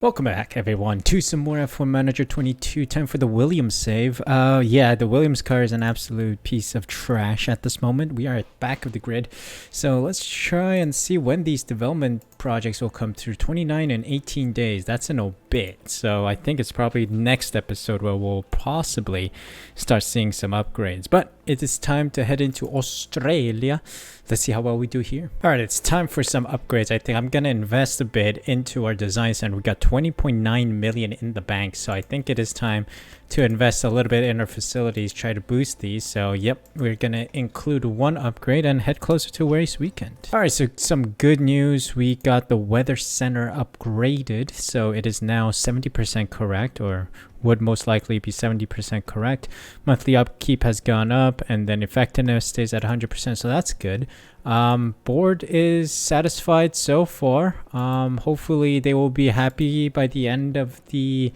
Welcome back, everyone, to some more F1 Manager 22. Time for the Williams save. Yeah, the Williams car is an absolute piece of trash at this moment. We are at the back of the grid. So let's try and see when these development projects will come through. 29 and 18 days. That's in a bit. So I think it's probably next episode where we'll possibly start seeing some upgrades. But it is time to head into Australia. Let's see how well we do here. All right, it's time for some upgrades. I think I'm going to invest a bit into our design center. We got 20.9 million in the bank. So I think it is time to invest a little bit in our facilities, try to boost these. So yep, we're going to include one upgrade and head closer to race weekend. All right, so some good news. We got the weather center upgraded. So it is now 70% correct, or would most likely be 70% correct. Monthly upkeep has gone up, and then effectiveness stays at 100%, so that's good. Board is satisfied so far. Hopefully they will be happy by the end of the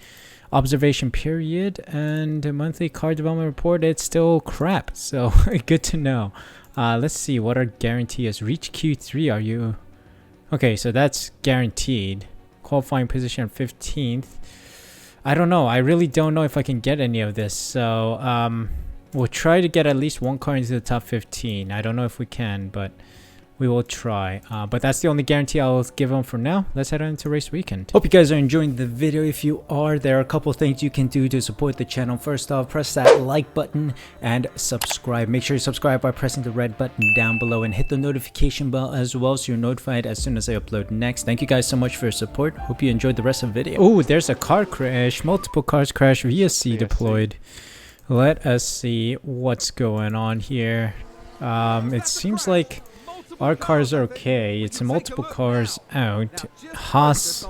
observation period. And the monthly car development report, it's still crap, so good to know. Let's see what our guarantee is. Reach Q3. Are you okay? So that's guaranteed. Qualifying position 15th. I don't know. I really don't know if I can get any of this. So we'll try to get at least one car into the top 15. I don't know if we can, but we will try. But that's the only guarantee I'll give them for now. Let's head on into race weekend. Hope you guys are enjoying the video. If you are, there are a couple things you can do to support the channel. First off, press that like button and subscribe. Make sure you subscribe by pressing the red button down below and hit the notification bell as well so you're notified as soon as I upload next. Thank you guys so much for your support. Hope you enjoyed the rest of the video. Oh, there's a car crash. Multiple cars crash. VSC deployed. Let us see what's going on here. It seems like our cars are okay. It's multiple cars out. Haas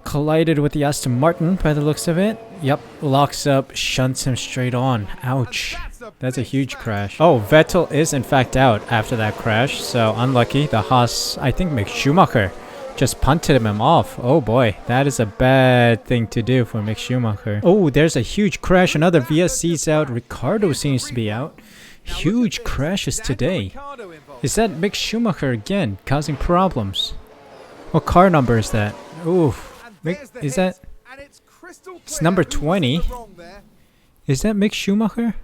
collided with the Aston Martin by the looks of it. Yep, locks up, shunts him straight on. Ouch. That's a huge crash. Oh, Vettel is in fact out after that crash. So unlucky. The Haas, I think Mick Schumacher just punted him off. Oh boy, that is a bad thing to do for Mick Schumacher. Oh, there's a huge crash. Another VSC's out. Ricardo seems to be out. Huge crashes today. Is that Mick Schumacher again causing problems? What car number is that? Ooh, is that? It's number 20. Is that Mick Schumacher?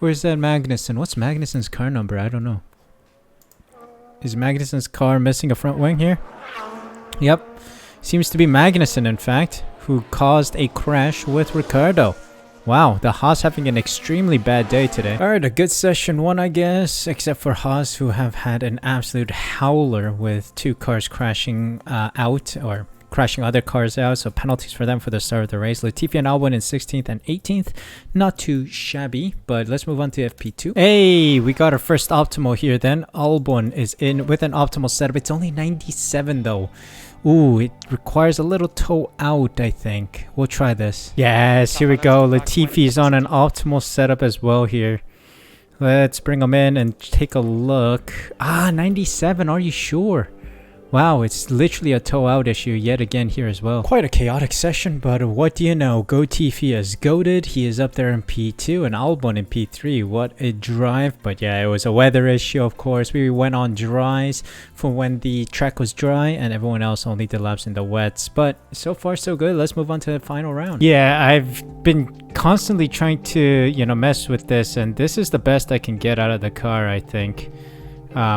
Or is that Magnussen? What's Magnussen's car number? I don't know. Is Magnussen's car missing a front wing here? Yep. Seems to be Magnussen, in fact, who caused a crash with Ricardo. Wow, the Haas having an extremely bad day today. Alright, a good session one, I guess, except for Haas, who have had an absolute howler with two cars crashing out, or crashing other cars out, so penalties for them for the start of the race. Latifi and Albon in 16th and 18th. Not too shabby, but let's move on to FP2. Hey, we got our first optimal here then. Albon is in with an optimal setup. It's only 97 though. Ooh, it requires a little toe out, I think. We'll try this. Yes, here we go. Latifi's on an optimal setup as well here. Let's bring him in and take a look. 97, are you sure? Wow, it's literally a toe out issue yet again here as well. Quite a chaotic session, but what do you know? Latifi is goated. He is up there in P2 and Albon in P3. What a drive. But yeah, it was a weather issue, of course. We went on dries for when the track was dry and everyone else only did laps in the wets. But so far so good. Let's move on to the final round. Yeah, I've been constantly trying to, mess with this, and this is the best I can get out of the car, I think.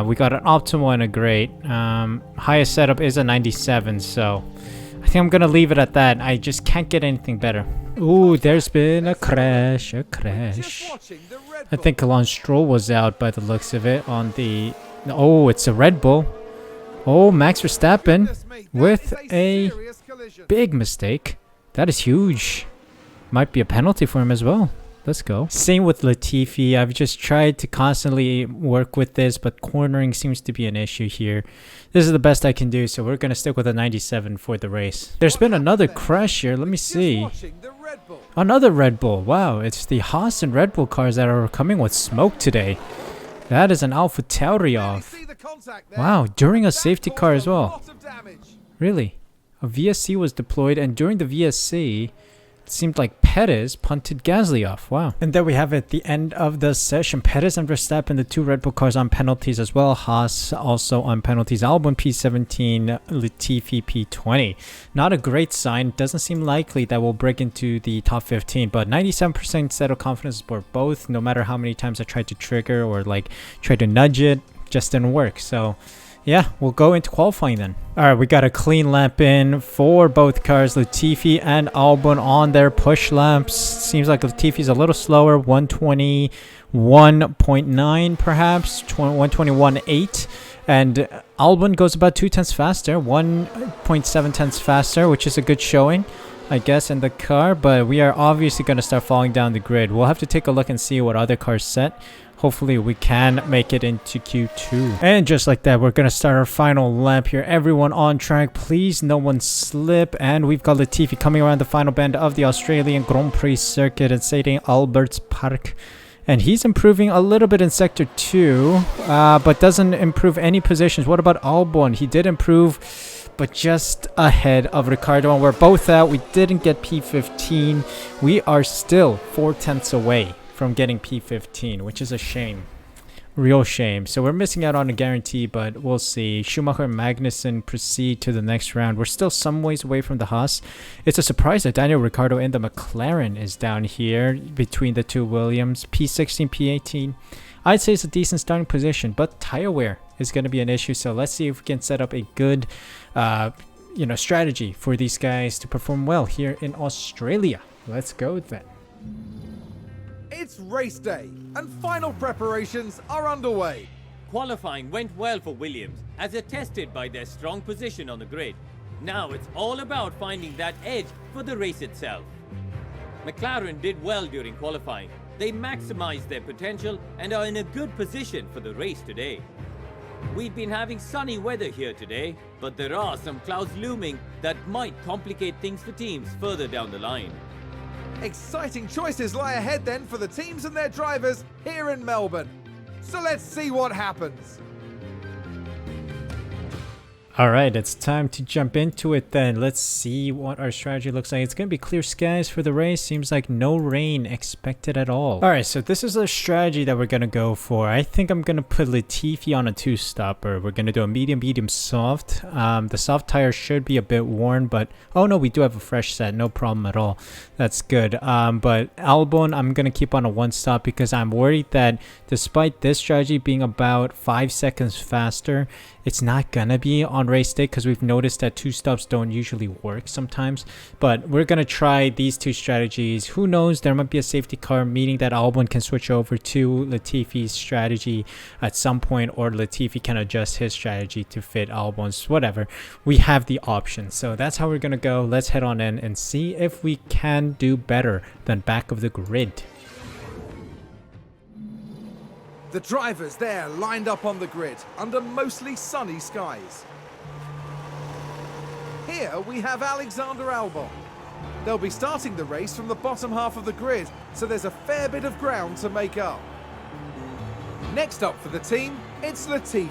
We got an optimal and a great. Highest setup is a 97, so I think I'm gonna leave it at that. I just can't get anything better. Ooh, there's been a crash. I think Lance Stroll was out by the looks of it on the... Oh, it's a Red Bull. Oh, Max Verstappen with a big mistake. That is huge. Might be a penalty for him as well. Let's go. Same with Latifi. I've just tried to constantly work with this, but cornering seems to be an issue here. This is the best I can do, so we're going to stick with a 97 for the race. There's been another crash here. Let me see. Another Red Bull. Wow, it's the Haas and Red Bull cars that are coming with smoke today. That is an Alpha Tauri off. Wow, during a safety car as well. Really? A VSC was deployed, and during the VSC... seemed like Perez punted Gasly off. Wow. And there we have it, the end of the session. Perez and Verstappen, the two Red Bull cars, on penalties as well. Haas also on penalties. Albon P17, Latifi P20. Not a great sign. Doesn't seem likely that we'll break into the top 15, but 97% settled confidence for both. No matter how many times I tried to trigger or like try to nudge it, just didn't work. So yeah, we'll go into qualifying then. All right, we got a clean lap in for both cars, Latifi and Albon on their push laps. Seems like Latifi's a little slower, 121.9 perhaps, 121.8. And Albon goes about 0.2 faster, 1.7 faster, which is a good showing, I guess, in the car. But we are obviously going to start falling down the grid. We'll have to take a look and see what other cars set. Hopefully we can make it into Q2. And just like that, we're going to start our final lap here. Everyone on track. Please, no one slip. And we've got Latifi coming around the final bend of the Australian Grand Prix circuit at St. Albert's Park. And he's improving a little bit in Sector 2, but doesn't improve any positions. What about Albon? He did improve, but just ahead of Ricardo. And we're both out. We didn't get P15. We are still 0.4 away from getting P15, which is a shame. Real shame. So we're missing out on a guarantee, but we'll see. Schumacher and Magnussen proceed to the next round. We're still some ways away from the Haas. It's a surprise that Daniel Ricciardo in the McLaren is down here between the two Williams. P16, P18. I'd say it's a decent starting position, but tire wear is going to be an issue. So let's see if we can set up a good strategy for these guys to perform well here in Australia. Let's go then. It's race day, and final preparations are underway. Qualifying went well for Williams, as attested by their strong position on the grid. Now it's all about finding that edge for the race itself. McLaren did well during qualifying. They maximized their potential and are in a good position for the race today. We've been having sunny weather here today, but there are some clouds looming that might complicate things for teams further down the line. Exciting choices lie ahead then for the teams and their drivers here in Melbourne. So let's see what happens. All right, it's time to jump into it then. Let's see what our strategy looks like. It's going to be clear skies for the race. Seems like no rain expected at all. All right, so this is a strategy that we're going to go for. I think I'm going to put Latifi on a two-stopper. We're going to do a medium, soft. The soft tire should be a bit worn, but oh no, we do have a fresh set. No problem at all. That's good. But Albon, I'm going to keep on a one-stop because I'm worried that despite this strategy being about 5 seconds faster, it's not gonna be on race day because we've noticed that two stops don't usually work sometimes. But we're gonna try these two strategies. Who knows, there might be a safety car, meaning that Albon can switch over to Latifi's strategy at some point, or Latifi can adjust his strategy to fit Albon's, whatever. We have the option. So that's how we're gonna go. Let's head on in and see if we can do better than back of the grid. The drivers there lined up on the grid under mostly sunny skies. Here we have Alexander Albon. They'll be starting the race from the bottom half of the grid, so there's a fair bit of ground to make up. Next up for the team, it's Latifi.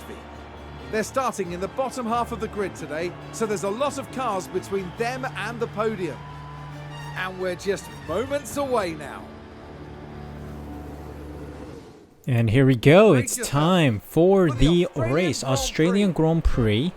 They're starting in the bottom half of the grid today, so there's a lot of cars between them and the podium. And we're just moments away now. And here we go. It's time for the race. Australian Grand Prix.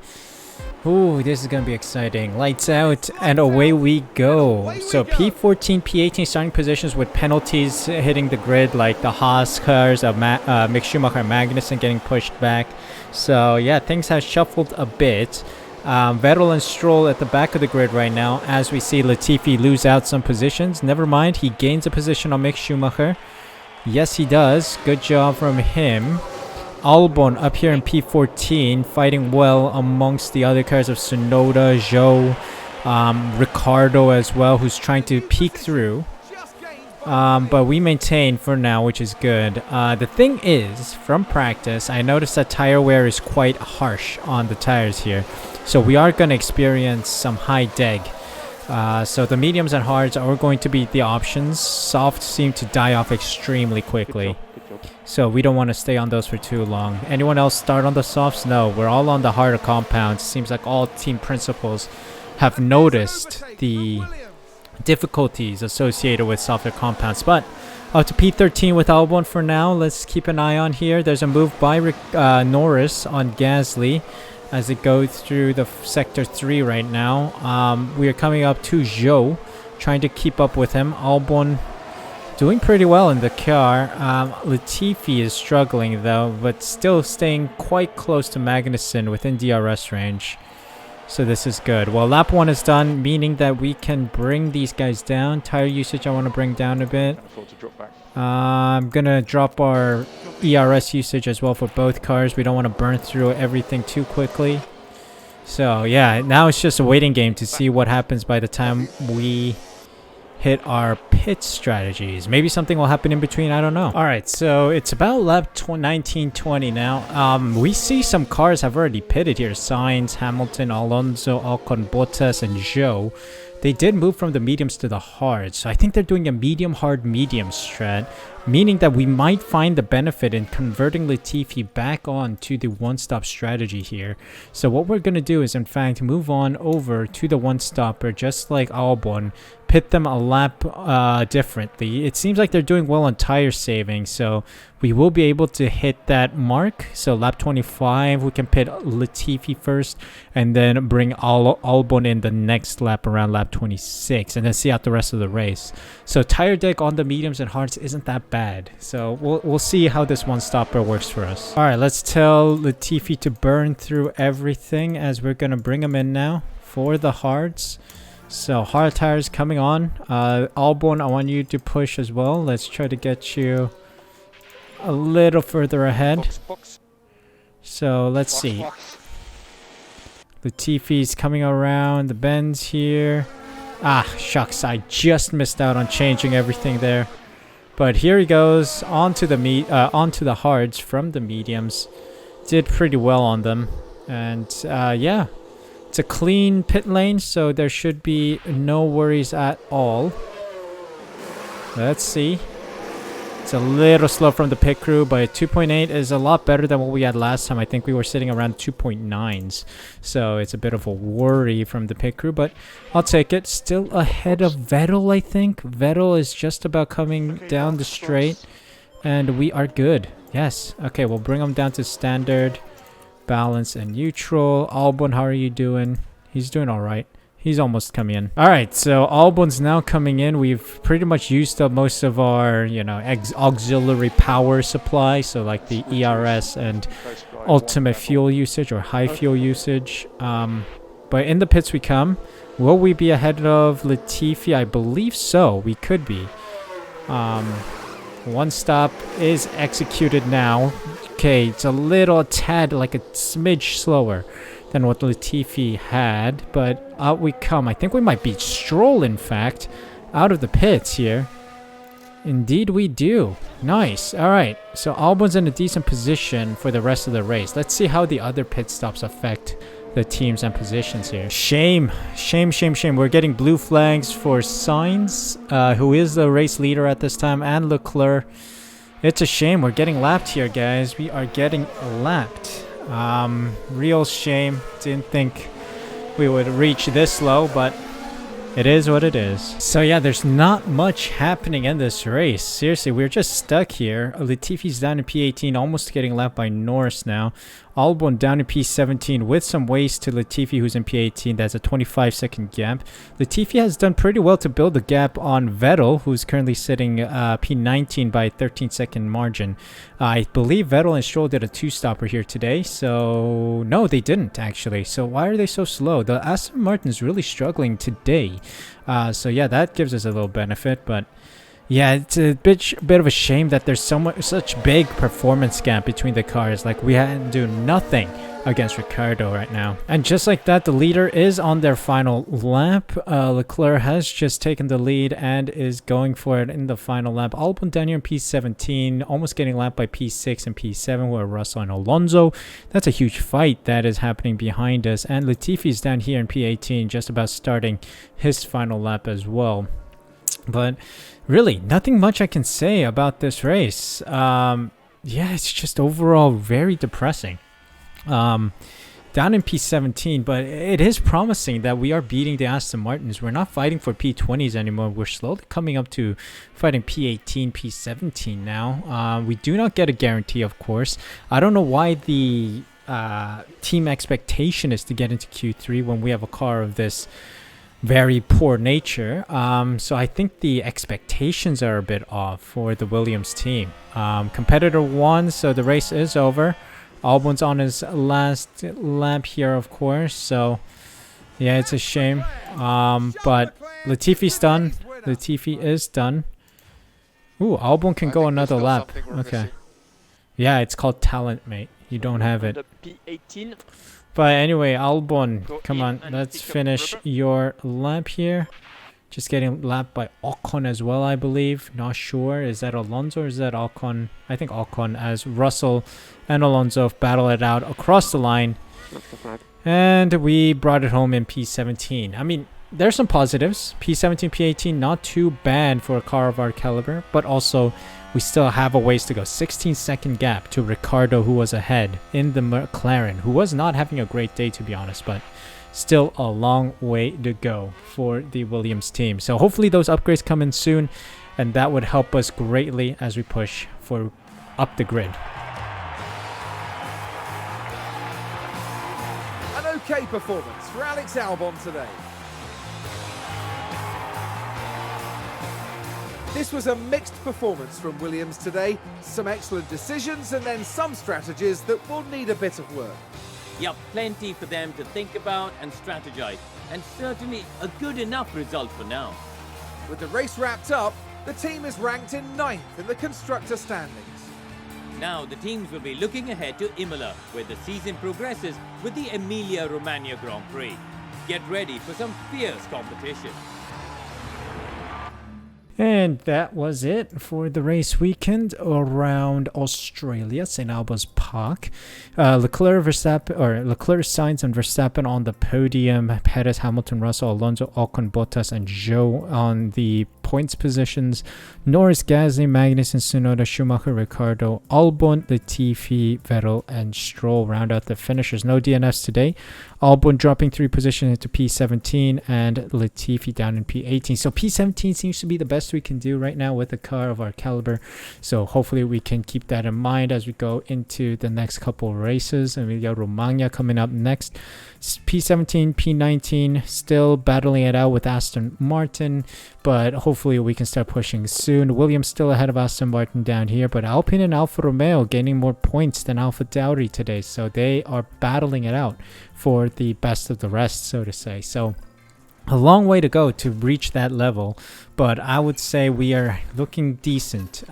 Ooh, this is going to be exciting. Lights out and away we go. So P14, P18 starting positions with penalties hitting the grid, like the Haas cars of Mick Schumacher and Magnussen getting pushed back. So yeah, things have shuffled a bit. Vettel and Stroll at the back of the grid right now, as we see Latifi lose out some positions. Never mind, he gains a position on Mick Schumacher. Yes, he does. Good job from him. Albon up here in P14, fighting well amongst the other cars of Tsunoda, Zhou, Ricardo as well, who's trying to peek through. But we maintain for now, which is good. The thing is, from practice, I noticed that tire wear is quite harsh on the tires here. So we are going to experience some high deg. So the mediums and hards are going to be the options. Softs seem to die off extremely quickly. So we don't want to stay on those for too long. Anyone else start on the softs? No, we're all on the harder compounds. Seems like all team principals have noticed the difficulties associated with softer compounds. But up to P13 with Albon for now. Let's keep an eye on here. There's a move by Norris on Gasly as it goes through the sector 3 right now. We are coming up to Zhou, trying to keep up with him. Albon doing pretty well in the car. Latifi is struggling though, but still staying quite close to Magnussen within DRS range. So this is good. Well, lap 1 is done, meaning that we can bring these guys down. Tire usage I want to bring down a bit. I'm going to drop our ERS usage as well for both cars. We don't want to burn through everything too quickly. So yeah, now it's just a waiting game to see what happens by the time we hit our pit strategies. Maybe something will happen in between, I don't know. All right, so it's about lap 19-20 now. We see some cars have already pitted here. Sainz, Hamilton, Alonso, Ocon, Bottas, and Zhou. They did move from the mediums to the hards. So I think they're doing a medium, hard, medium strat, meaning that we might find the benefit in converting Latifi back on to the one-stop strategy here. So what we're going to do is, in fact, move on over to the one-stopper, just like Albon, pit them a lap differently. It seems like they're doing well on tire saving, so we will be able to hit that mark. So lap 25, we can pit Latifi first, and then bring Albon in the next lap around lap 26, and then see out the rest of the race. So tire deck on the mediums and hards isn't that bad. So we'll see how this one stopper works for us. All right, let's tell Latifi to burn through everything as we're gonna bring him in now for the hards. So hard tires coming on. Albon, I want you to push as well. Let's try to get you a little further ahead. So let's see. Latifi's coming around the bends here. Ah, shucks, I just missed out on changing everything there. But here he goes onto the hards from the mediums. Did pretty well on them. And yeah, it's a clean pit lane, so there should be no worries at all. Let's see. It's a little slow from the pit crew, but 2.8 is a lot better than what we had last time. I think we were sitting around 2.9s. So it's a bit of a worry from the pit crew, but I'll take it. Still ahead of Vettel, I think. Vettel is just about coming down the straight, and we are good. Yes. Okay, we'll bring him down to standard, balance, and neutral. Albon, how are you doing? He's doing all right. He's almost coming in. All right, so Albon's now coming in. We've pretty much used up most of our, auxiliary power supply. So like the ERS and ultimate fuel usage or high fuel usage. But in the pits we come. Will we be ahead of Latifi? I believe so. We could be. One stop is executed now. Okay, it's a tad, like a smidge slower than what Latifi had, but out we come. I think we might beat Stroll, in fact, out of the pits here. Indeed we do. Nice. All right, so Albon's in a decent position for the rest of the race. Let's see how the other pit stops affect the teams and positions here. Shame. We're getting blue flags for Sainz, who is the race leader at this time, and Leclerc. It's a shame. We're getting lapped here, guys. We are getting lapped. Real shame. Didn't think we would reach this low, but it is what it is. So yeah, there's not much happening in this race. Seriously, we're just stuck here. Latifi's down in P18, almost getting lapped by Norris now. Albon down in P17 with some waste to Latifi, who's in P18. That's a 25-second gap. Latifi has done pretty well to build the gap on Vettel, who's currently sitting P19 by a 13-second margin. I believe Vettel and Stroll did a two-stopper here today. So no, they didn't actually. So why are they so slow? The Aston Martin's really struggling today. So yeah, that gives us a little benefit, but yeah, it's a bit of a shame that there's such big performance gap between the cars. Like, we had to do nothing against Ricciardo right now. And just like that, the leader is on their final lap. Leclerc has just taken the lead and is going for it in the final lap. Albon down here in P17, almost getting lapped by P6 and P7, who are Russell and Alonso. That's a huge fight that is happening behind us. And Latifi's down here in P18, just about starting his final lap as well. But really, nothing much I can say about this race. Yeah, it's just overall very depressing. Definitely down in P17, but it is promising that we are beating the Aston Martins. We're not fighting for P20s anymore. We're slowly coming up to fighting P18, P17 now. We do not get a guarantee, of course. I don't know why the team expectation is to get into Q3 when we have a car of this very poor nature. So I think the expectations are a bit off for the Williams team. Competitor won, so the race is over. Albon's on his last lap here, of course, so yeah, it's a shame. But Latifi's done. Latifi is done. Ooh, Albon can go another lap. Okay. Yeah, it's called talent, mate. You don't have it. P18. But anyway, Albon, come on, let's finish your lap here. Just getting lapped by Ocon as well, I believe. Not sure. Is that Alonso or is that Ocon? I think Ocon, as Russell and Alonso battle it out across the line. And we brought it home in P17. I mean, there's some positives. P17, P18, not too bad for a car of our caliber. But also, we still have a ways to go. 16-second gap to Ricciardo, who was ahead in the McLaren, who was not having a great day, to be honest. But still a long way to go for the Williams team. So hopefully those upgrades come in soon, and that would help us greatly as we push for up the grid. An okay performance for Alex Albon today. This was a mixed performance from Williams today. Some excellent decisions and then some strategies that will need a bit of work. Yep, plenty for them to think about and strategize, and certainly a good enough result for now. With the race wrapped up, the team is ranked in 9th in the constructor standings. Now the teams will be looking ahead to Imola, where the season progresses with the Emilia-Romagna Grand Prix. Get ready for some fierce competition. And that was it for the race weekend around Australia, St. Albans Park. Leclerc, Sainz, and Verstappen on the podium. Perez, Hamilton, Russell, Alonso, Ocon, Bottas, and Zhou on the points positions. Norris, Gasly, Magnussen, Tsunoda, Schumacher, Ricciardo, Albon, Latifi, Vettel, and Stroll round out the finishers. No DNFs today. Albon dropping 3 positions into P17 and Latifi down in P18. So P17 seems to be the best we can do right now with a car of our caliber. So hopefully we can keep that in mind as we go into the next couple of races. Emilia-Romagna coming up next. P17, P19, still battling it out with Aston Martin, but hopefully we can start pushing soon. Williams still ahead of Aston Martin down here, but Alpine and Alfa Romeo gaining more points than Alfa Tauri today, so they are battling it out for the best of the rest, so to say. So a long way to go to reach that level, but I would say we are looking decent.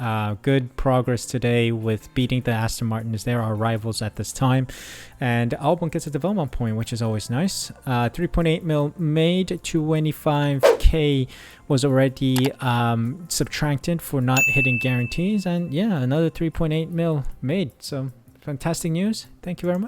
Good progress today with beating the Aston Martins. They're our rivals at this time. And Albon gets a development point, which is always nice. 3.8 mil made, 25k was already subtracted for not hitting guarantees. And yeah, another 3.8 mil made. So fantastic news. Thank you very much.